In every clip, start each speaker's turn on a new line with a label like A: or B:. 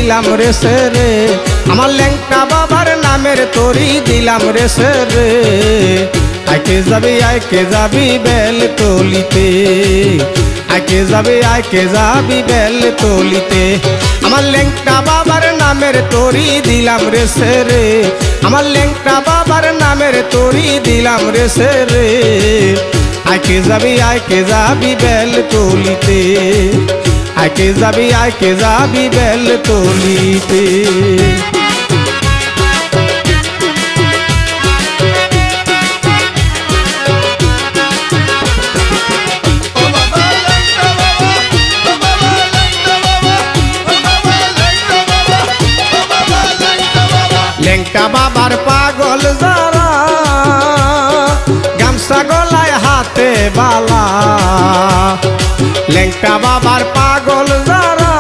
A: দিলাম রে সেরে আমার ল্যাংটা বাবার নামের তরি দিলাম রে সেরে আইকে যাবি বেল তলিতে আইকে যাবি বেল তলিতে আমার ল্যাংটা বাবার নামের তরি দিলাম রে সেরে আমার ল্যাংটা বাবার নামের তরি দিলাম রে সেরে আইকে যাবি বেল তলিতে আইকে যাবি বেল তলিতে ল্যাংটা বাবার পাগল যারা গামছা গলায় হাতে বালা ল্যাংটা বাবার পাগল যারা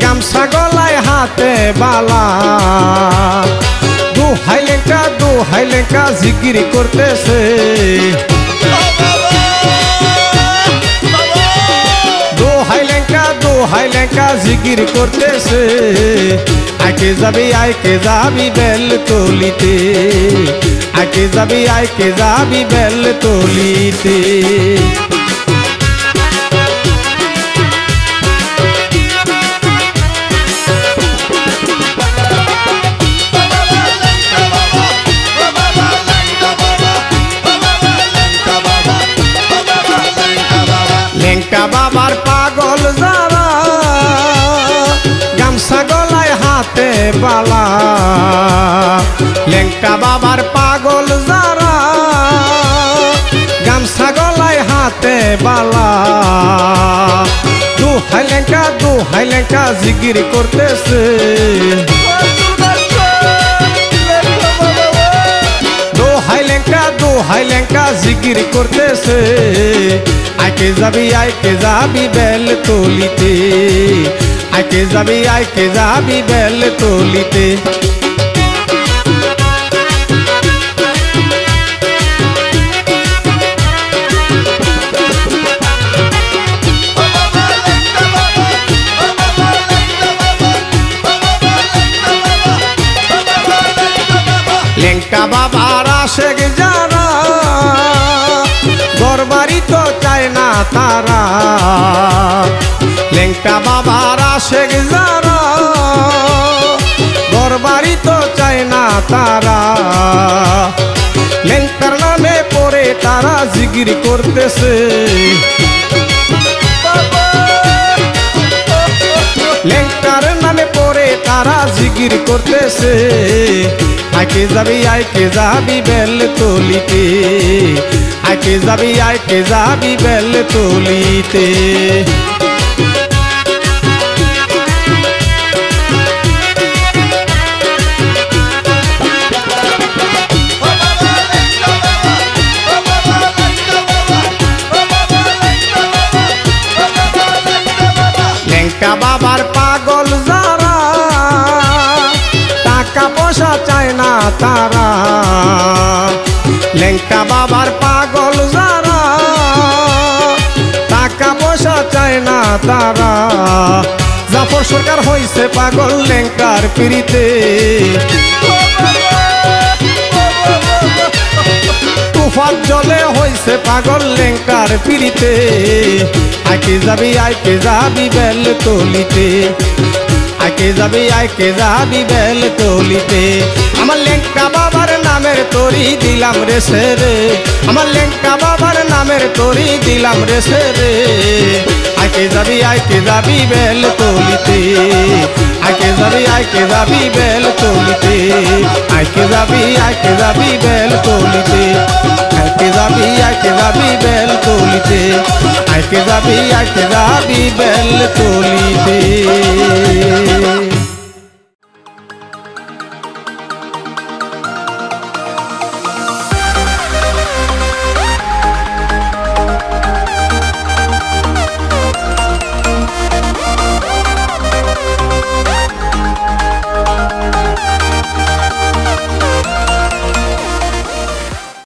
A: গামছা গলায় হাতে বালা দোহাই ল্যাংটা জিকিরি করতেছে দোহাই ল্যাংটা জিকিরি করতেছে আইকে যাবি বেল তলিতে আইকে যাবি বেল তলিতে ল্যাংটা বাবার পাগল যারা গামছা গলায় হাতে বালা ল্যাংটা বাবার পাগল যারা গামছা গলায় হাতে বালা দোহাই ল্যাংটা জিকিরি করতেছে দোহাই ল্যাংটা জিকিরি করতেছে আইকে যাবি বেল তলিতে আইকে যাবি বেল তলিতে ল্যাংটা বাবার আশেক যারা ঘরবাড়ি তো চায় না তারা ল্যাংটা বাবার আশেক যারা ঘরবাড়ি তো চায় না তারা ল্যাংটার নামে পড়ে তারা জিকিরি করতেছে ল্যাংটার নামে পড়ে তারা জিকির করতেছে আইকে যাবি বেল তলিতে আইকে যাবি বেল তলিতে ল্যাংটা বাবার পাগল যারা টাকা পয়সা চায় না তারা ল্যাংটা বাবার পাগল যারা টাকা পয়সা চায় না তারা জাফর সরকার হইছে পাগল ল্যাংটার পিড়িতে তুফান জলে হইছে পাগল ল্যাংটার পিড়িতে আইকে যাবি বেল তলিতে আইকে যাবি বেল তলিতে আমার ল্যাংটা বাবার নামের তরি দিলাম রে সেরে আমার ল্যাংটা বাবার নামের তরি দিলাম রে সেরে আইকে যাবি বেল তলিতে আইকে যাবি বেল তলিতে আইকে যাবি বেল তলিতে আইকে যাবি বেল তলিতে আইকে যাবি বেল তলিতে